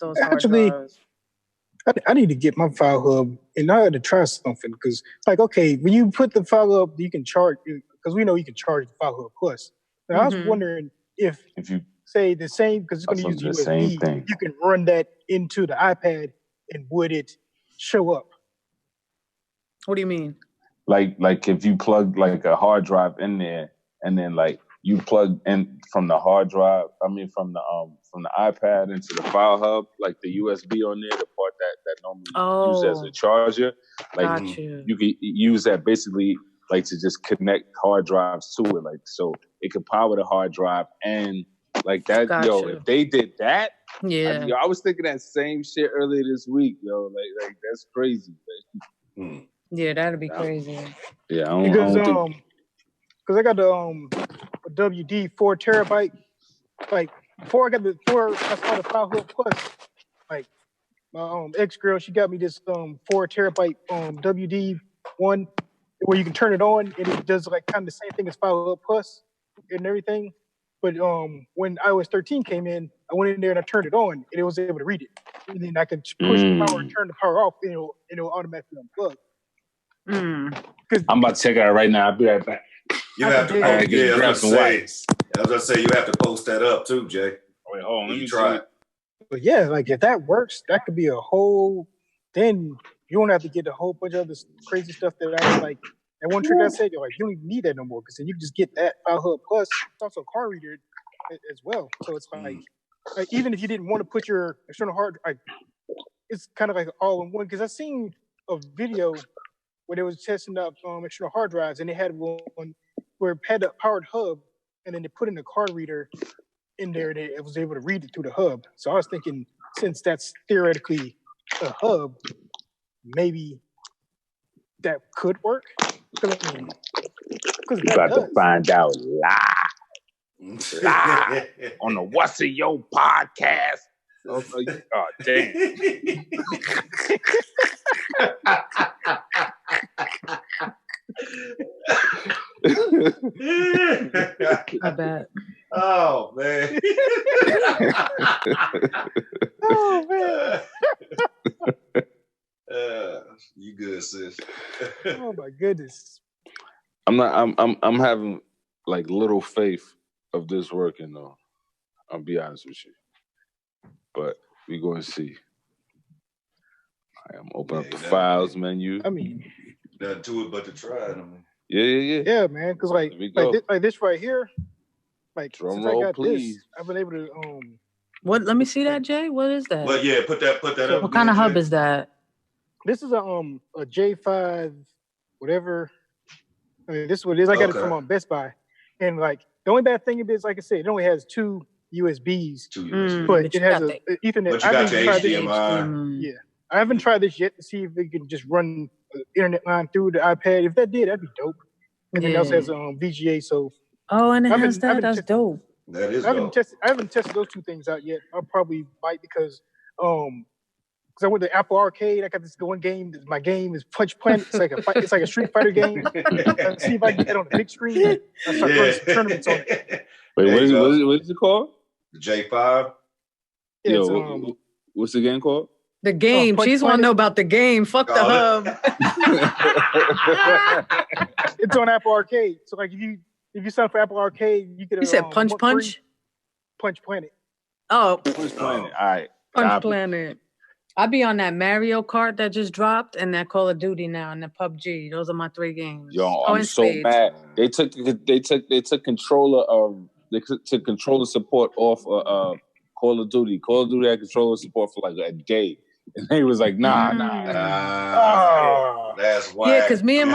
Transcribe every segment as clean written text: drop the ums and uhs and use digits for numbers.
those hard Actually, drives. I need to get my file hub, and I had to try something because, like, okay, when you put the file hub, you can charge because we know you can charge the file hub plus. Now, I was wondering if you say the same because it's going to use USB, you can run that into the iPad, and would it show up? What do you mean? Like if you plug like a hard drive in there, and then like you plug in from the hard drive, from the iPad into the file hub, like the USB on there, the part that normally used as a charger, like you can use that basically like to just connect hard drives to it, like so it could power the hard drive and like that. Yo, if they did that, I was thinking that same shit earlier this week, yo, like that's crazy. Like, yeah, that'd be crazy. Yeah, because I got the a WD 4 terabyte. Like before I saw the file hub plus, like my ex girl, she got me this 4 terabyte WD one where you can turn it on and it does like kind of the same thing as file hub plus and everything. But when iOS 13 came in, I went in there and I turned it on and it was able to read it. And then I could push the power and turn the power off and it'll automatically unplug. I'm about to check it out right now. I'll be right back. You have to post, I was gonna say you have to post that up too, Jay. Wait, hold on, let me try it. But yeah, like if that works, that could be a whole. Then you don't have to get a whole bunch of other crazy stuff that I was like. That one trick I said, you're like, you don't even need that no more because then you can just get that file hub plus. It's also a card reader as well, so it's like even if you didn't want to put your external hard, it's kind of like all in one. Because I seen a video where they was testing up external hard drives and they had one where it had a powered hub, and then they put in a card reader in there, and it was able to read it through the hub. So I was thinking, since that's theoretically a hub, maybe that could work. Because you got to find out live on the What's in Yo podcast. Oh damn. I bet. Oh man. Oh man. You good, sis? Oh my goodness. I'm having like little faith of this working though. I'll be honest with you. But we're going to see. I'm opening up the files menu. I mean, nothing to it but to try it. I mean. Yeah, man. Because like this right here, like drum since roll, I got please. this, I've been able to What? Let me see that, Jay. What is that? But yeah, put that up. What kind of hub is that? This is a J5 whatever. I mean, this is what it is. I got it from Best Buy, and like the only bad thing is, like I said, it only has 2 USBs, but it has a Ethernet. But you got your HDMI. Yeah, I haven't tried this yet to see if it can just run an internet line through the iPad. If that did, that'd be dope. Everything else has VGA, so and it has that. That's dope. That is. I haven't tested those 2 things out yet. I'll probably might because I went to Apple Arcade. I got this one game. My game is Punch Planet. It's like a Street Fighter game. Let's see if I can get it on the big screen. I start running some tournaments on it. Wait, what is it called? The J5. Yo, what's the game called? The game. Cheez want to know about the game. Fuck the hub. It's on Apple Arcade. So like if you sign up for Apple Arcade, you get. You said Punch Punch Planet. Oh, Punch Planet. All right. Punch Planet. I be on that Mario Kart that just dropped and that Call of Duty now and the PUBG. Those are my 3 games. Yo, I'm so mad. They took controller support off Call of Duty. Call of Duty had controller support for like a day. And they was like, nah. That's why. Yeah, because me and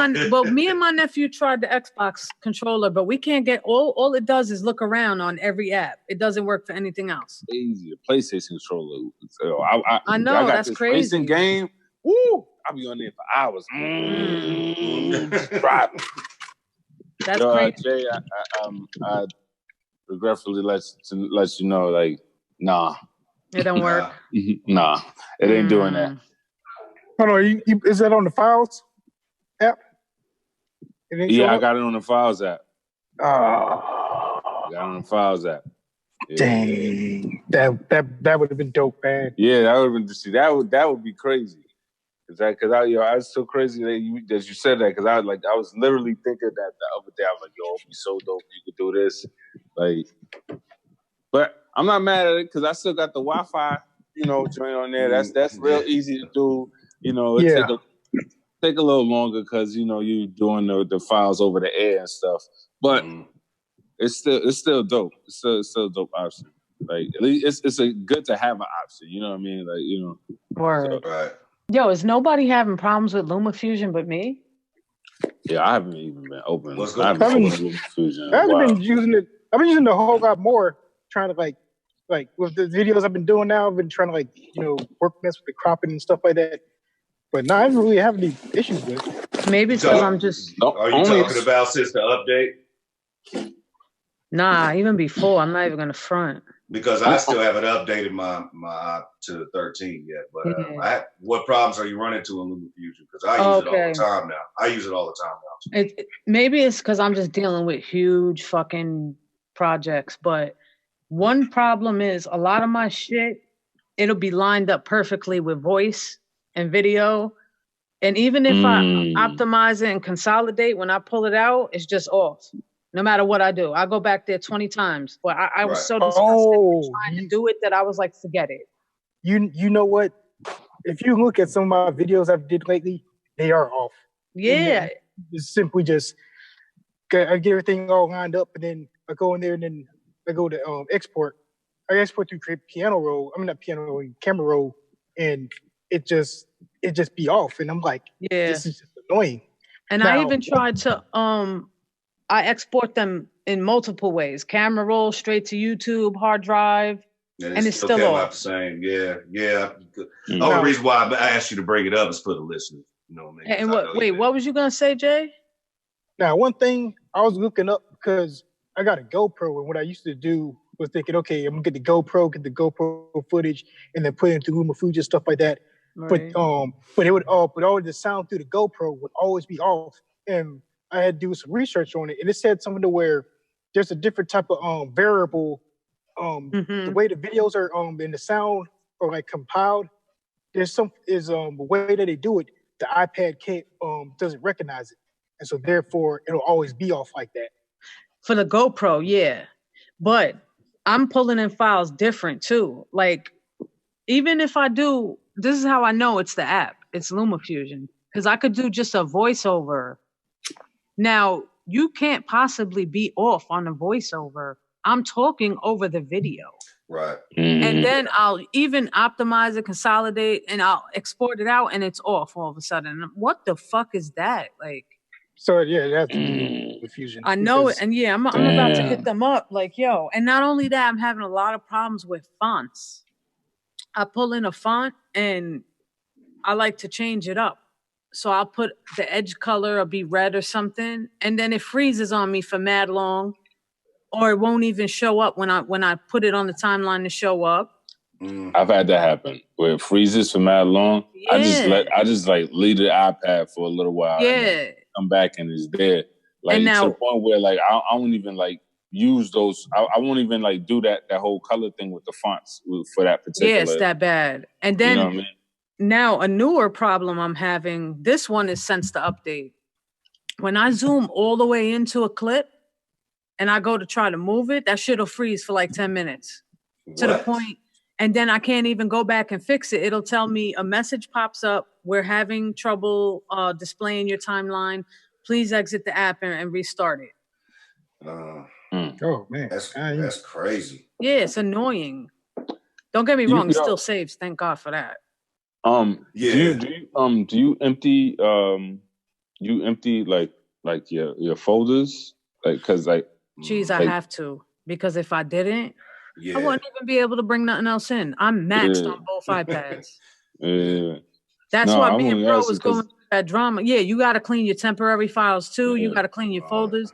my nephew tried the Xbox controller, but we can't get all it does is look around on every app. It doesn't work for anything else. Easy. The PlayStation controller. So I know, I got that's this crazy. racing game. Woo! I'll be on there for hours. That's crazy. Jay, I regretfully let you know, like, nah. It don't work. Nah, it ain't doing that. Hold on, is that on the Files app? Yeah, I got it on the Files app. Oh. I got it on the Files app. Dang, that would have been dope, man. Yeah, that would have been. See, that would be crazy. I was so crazy that you said that because I was literally thinking that the other day. I was like, yo, it'd be so dope if you could do this. Like, but I'm not mad at it because I still got the Wi-Fi, joint on there. That's real easy to do. It take a little longer because you doing the files over the air and stuff. But it's still dope. It's still a dope option. Like at least it's a good to have an option. You know what I mean? Like Word. So, right. Yo, is nobody having problems with Lumafusion but me? Yeah, I haven't even been open. What's going I on? haven't opened Lumafusion. I haven't been using it. I've been using it a whole lot more, trying to like with the videos I've been doing now. I've been trying to mess with the cropping and stuff like that. But no, I haven't really have any issues with it. Maybe it's because I'm just. Are you talking about since the update? Nah, even before. I'm not even gonna front. Because I still haven't updated my to 13 yet. But what problems are you running into in Lumafusion? Because I use it all the time now. I use it all the time now. Maybe it's because I'm just dealing with huge fucking projects. But one problem is a lot of my shit, it'll be lined up perfectly with voice and video. And even if I optimize it and consolidate, when I pull it out, it's just off. No matter what I do, I go back there 20 times. But I was so disgusted with trying to do it that I was like, forget it. You know what? If you look at some of my videos I've did lately, they are off. Yeah. It's simply just I get everything all lined up, and then I go in there, and then I go to export. I export through piano roll. I mean not piano roll, camera roll, and it just be off. And I'm like, this is just annoying. And now, I even tried to I export them in multiple ways. Camera roll, straight to YouTube, hard drive, and it's still off. The same. Yeah. The only reason why I asked you to bring it up is for the listeners. And what was you gonna say, Jay? Now, one thing I was looking up because I got a GoPro, and what I used to do was thinking, okay, I'm gonna get the GoPro footage, and then put it into Lumafusion, stuff like that. Right. But it would but all the sound through the GoPro would always be off, and I had to do some research on it, and it said something to where there's a different type of variable. The way the videos are and the sound are like compiled. There's a way that they do it. The iPad can't doesn't recognize it, and so therefore it'll always be off like that. For the GoPro, yeah, but I'm pulling in files different too. Like even if I do, this is how I know it's the app. It's Lumafusion because I could do just a voiceover. Now, you can't possibly be off on a voiceover. I'm talking over the video. Right. And then I'll even optimize it, consolidate, and I'll export it out, and it's off all of a sudden. What the fuck is that? Like, so yeah, that's Lumafusion. I know it, and yeah, I'm about to hit them up. Like, yo, and not only that, I'm having a lot of problems with fonts. I pull in a font, and I like to change it up. So I'll put the edge color or be red or something, and then it freezes on me for mad long, or it won't even show up when I put it on the timeline to show up. I've had that happen where it freezes for mad long. Yeah. I just leave the iPad for a little while. Yeah. Come back and it's there. Like now, to the point where I won't even use those. I won't even do that whole color thing with the fonts for that particular. Yeah, it's that bad. And then. You know what I mean? Now, a newer problem I'm having, this one is since the update. When I zoom all the way into a clip and I go to try to move it, that shit'll freeze for like 10 minutes. To the point, and then I can't even go back and fix it. It'll tell me a message pops up. We're having trouble displaying your timeline. Please exit the app and restart it. Oh, man. That's crazy. Yeah, it's annoying. Don't get me wrong, it still saves. Thank God for that. Do you empty your folders because Jeez, I have to, because if I didn't, I wouldn't even be able to bring nothing else in. I'm maxed on both iPads. That's why me and Bro was going through that drama. Yeah, you got to clean your temporary files too. You got to clean your folders.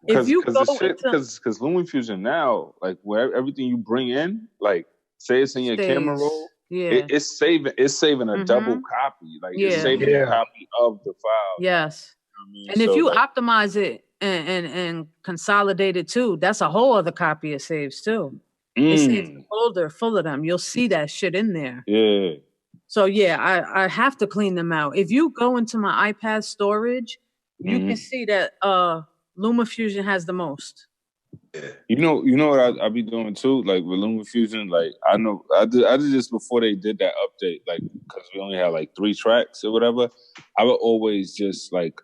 If you go because Lumafusion now, where everything you bring in, say it's in your camera roll. Yeah, it's saving a double copy. It's saving a copy of the file. Yes. You know and if you optimize it and consolidate it too, that's a whole other copy it saves too. It saves a folder full of them. You'll see that shit in there. Yeah. So yeah, I have to clean them out. If you go into my iPad storage, you can see that Lumafusion has the most. Yeah. You know what I be doing too, like with Lumafusion. Like I know I did this before they did that update, like because we only had like 3 tracks or whatever. I would always just like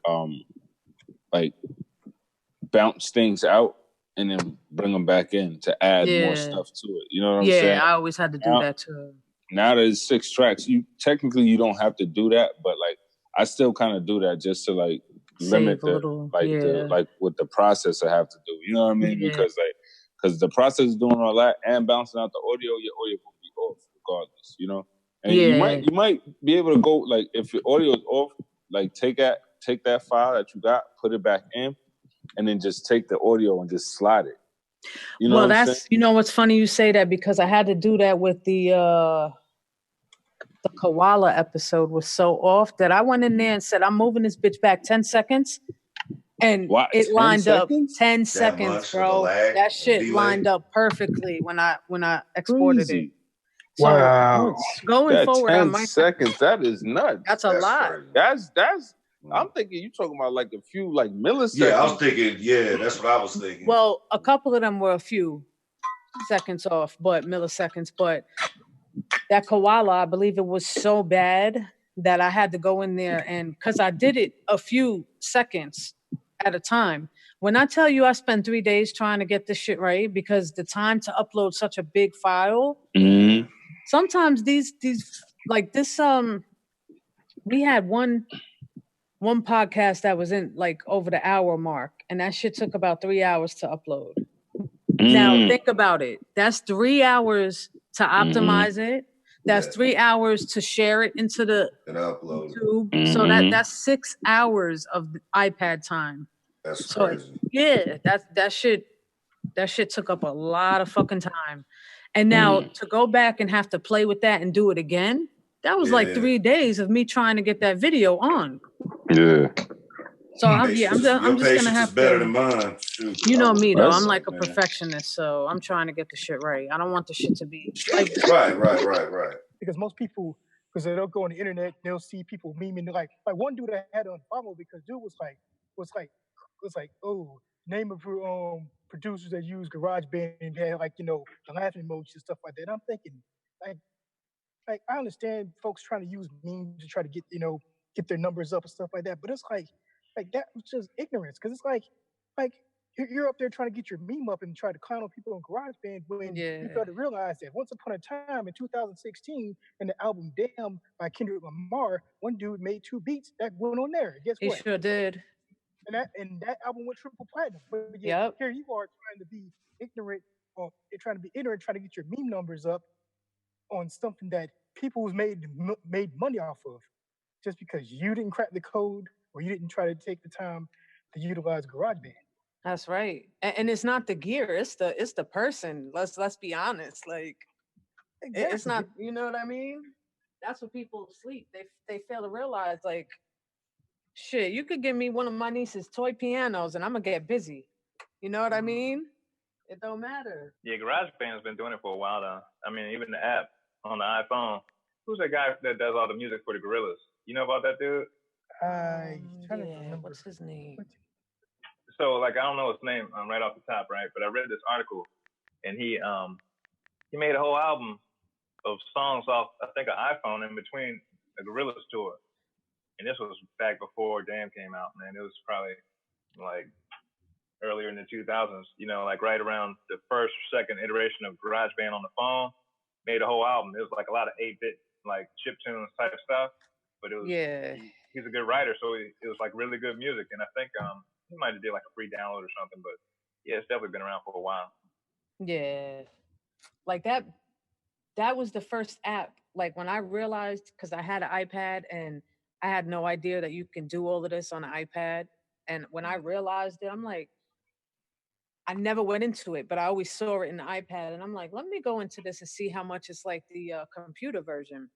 bounce things out and then bring them back in to add more stuff to it. You know what I'm saying? Yeah, I always had to do that too. Now there's 6 tracks. You don't have to do that, but like I still kind of do that just to like limit the what the process I have to do. You know what I mean? Because the process is doing all that and bouncing out the audio, your audio will be off regardless. You know, and you might be able to go like if your audio is off, like take that file that you got, put it back in, and then just take the audio and just slide it. You know you know what's funny you say that because I had to do that with the koala episode was so off that I went in there and said, I'm moving this bitch back 10 seconds. And it lined up 10 seconds, bro. That shit lined up perfectly when I exported it. So going forward, 10 seconds, that is nuts. That's a lot. That's I'm thinking you're talking about like a few like milliseconds. Yeah, I was thinking, that's what I was thinking. Well, a couple of them were a few seconds off, but milliseconds. But that koala, I believe it was so bad that I had to go in there and because I did it a few seconds at a time. When I tell you I spent 3 days trying to get this shit right because the time to upload such a big file, sometimes these like this we had one podcast that was in like over the hour mark and that shit took about 3 hours to upload. Now think about it. That's 3 hours to optimize it. That's 3 hours to share it into the upload YouTube. So that's 6 hours of iPad time. That's crazy. Yeah, that shit took up a lot of fucking time. And now to go back and have to play with that and do it again, that was like 3 days of me trying to get that video on. Yeah. So I'm just gonna have better than mine. Shoot. You know me though. I'm like a perfectionist, so I'm trying to get the shit right. I don't want the shit to be like right. Because most people, because they'll go on the internet, they'll see people memeing like one dude I had to unfollow because dude was like, oh, name of producers that use GarageBand and had like the laughing emojis and stuff like that. And I'm thinking like I understand folks trying to use memes to try to get their numbers up and stuff like that, but it's like that was just ignorance because it's like you're up there trying to get your meme up and try to clown on people on GarageBand when you start to realize that once upon a time in 2016 in the album Damn by Kendrick Lamar, one dude made 2 beats that went on there. Guess what? He sure did. And that album went triple platinum. But here you are trying to be ignorant trying to get your meme numbers up on something that people who's made money off of just because you didn't crack the code or you didn't try to take the time to utilize GarageBand. That's right. And it's not the gear, it's the person. Let's be honest. Like it's not, you know what I mean? That's what people sleep. They fail to realize like shit, you could give me one of my niece's toy pianos and I'm gonna get busy. You know what I mean? It don't matter. Yeah, GarageBand's been doing it for a while though. I mean, even the app on the iPhone. Who's that guy that does all the music for the Gorillas? You know about that dude? What's his name? So like I don't know his name right off the top, right? But I read this article and he made a whole album of songs off I think an iPhone in between a Gorillas tour. And this was back before Damn came out, man. It was probably like earlier in the 2000s, like right around the first, second iteration of GarageBand on the phone, made a whole album. It was like a lot of 8-bit, like chiptunes type stuff. But it was, he's a good writer, so it was like really good music. And I think he might have did like a free download or something, but yeah, it's definitely been around for a while. Yeah. Like that was the first app. Like when I realized, because I had an iPad and I had no idea that you can do all of this on an iPad. And when I realized it, I'm like, I never went into it, but I always saw it in the iPad. And I'm like, let me go into this and see how much it's like the computer version.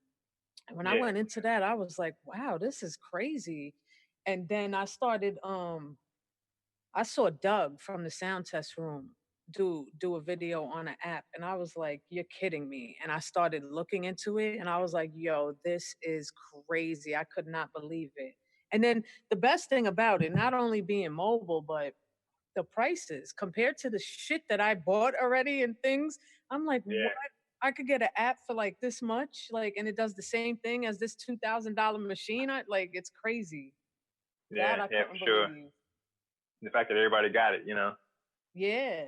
And when I went into that, I was like, wow, this is crazy. And then I started, I saw Doug from the sound test room. do a video on an app, and I was like, you're kidding me. And I started looking into it, and I was like, yo, this is crazy. I could not believe it. And then the best thing about it, not only being mobile, but the prices compared to the shit that I bought already and things. I'm like, what? I could get an app for like this much, like, and it does the same thing as this $2,000 machine. Like, it's crazy. Yeah, for sure. The fact that everybody got it, you know. Yeah.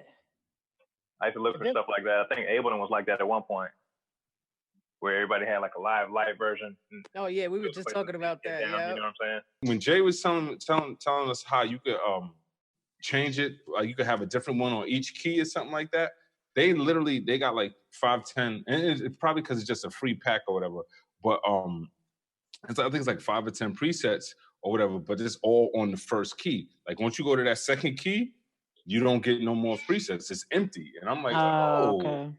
I used to look for stuff like that. I think Ableton was like that at one point, where everybody had like a live version. Oh yeah, we were just talking about that. Yeah. You know what I'm saying? When Jay was telling us how you could change it, like you could have a different one on each key or something like that. They got like 5, 10, and it's probably because it's just a free pack or whatever. But I think it's like 5 or 10 presets or whatever. But it's all on the first key. Like once you go to that second key, you don't get no more presets. It's empty. And I'm like, okay.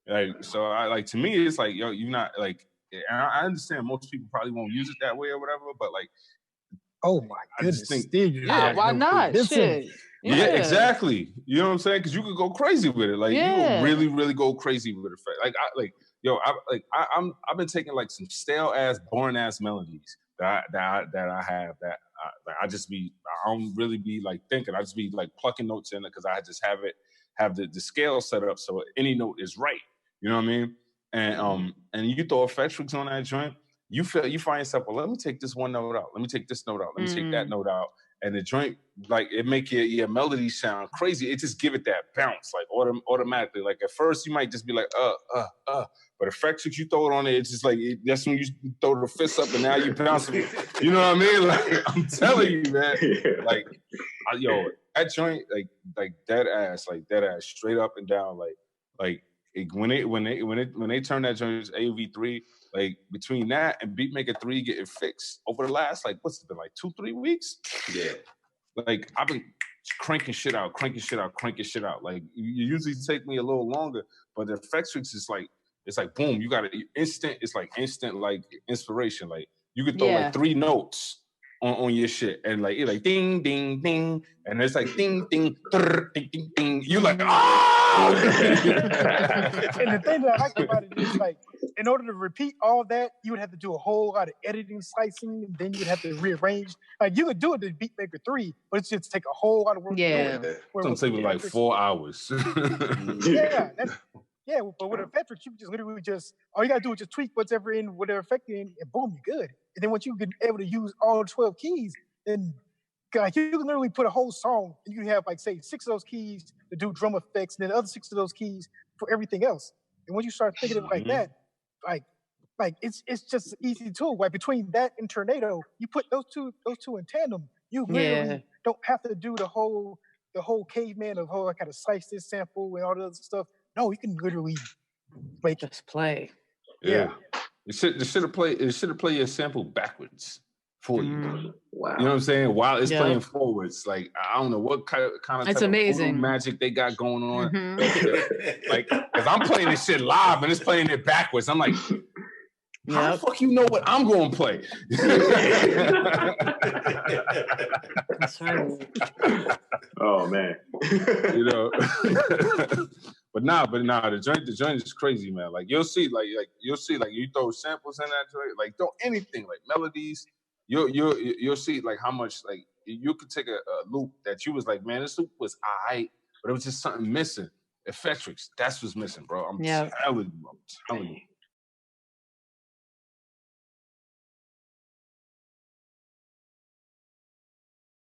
Like, so I like, to me, it's like, yo, you're not like, and I understand most people probably won't use it that way or whatever, but like, oh my goodness, I just think, why not? Shit. Yeah, exactly. You know what I'm saying? Because you could go crazy with it. Like you will really, really go crazy with it. I've been taking like some stale ass, boring ass melodies that I have that I don't really be like thinking. I just be like plucking notes in it because I just have the scale set up so any note is right. You know what I mean? And you throw Effectrix on that joint, you find yourself, well, let me take this one note out. Let me take this note out. Let me take that note out. And the joint, like, it make your melody sound crazy. It just give it that bounce, like, automatically. Like, at first, you might just be like, But Effectrix, you throw it on there, it's just like, that's when you throw the fist up and now you bounce it. You know what I mean? Like, I'm telling you, man. Like, that joint, like dead ass, straight up and down, like when they turn that joint to AV3, like between that and Beatmaker 3 getting fixed over the last, like, what's it been, like 2-3 weeks? Yeah. Like I've been cranking shit out. Like you usually take me a little longer, but the Effectrix is like, it's like boom, you got it instant. It's like instant, like inspiration. Like you could throw like 3 notes on your shit, and like it like ding ding ding, and it's like ding ding ding ding ding. You like And the thing that I like about it is like, in order to repeat all that, you would have to do a whole lot of editing, slicing, and then you'd have to rearrange. Like you could do it in Beatmaker 3, but it's just take a whole lot of work. Yeah, it's gonna take me like 4 hours. But with Effectrix, you just literally all you gotta do is just tweak whatever in whatever effect in, and boom, you're good. And then once you get able to use all 12 keys, then like you can literally put a whole song, and you can have like say 6 of those keys to do drum effects, and then the other 6 of those keys for everything else. And when you start thinking of it like that, like it's just an easy tool. Like between that and Tornado, you put those two in tandem, you literally don't have to do the whole caveman of I gotta slice this sample and all the other stuff. No, you can literally just play. Yeah. It should play your sample backwards for you. Wow. You know what I'm saying? While it's playing forwards. Like, I don't know what kind of it's amazing magic they got going on. Like, because I'm playing this shit live and it's playing it backwards. I'm like, how the fuck you know what I'm going to play? That's right. Oh, man. You know? But nah, the joint is crazy, man. Like you'll see, like you throw samples in that joint, like throw anything, like melodies, you'll see like how much, like you could take a loop that you was like, man, this loop was aight, but it was just something missing. Effectrix, that's what's missing, bro. I'm telling you.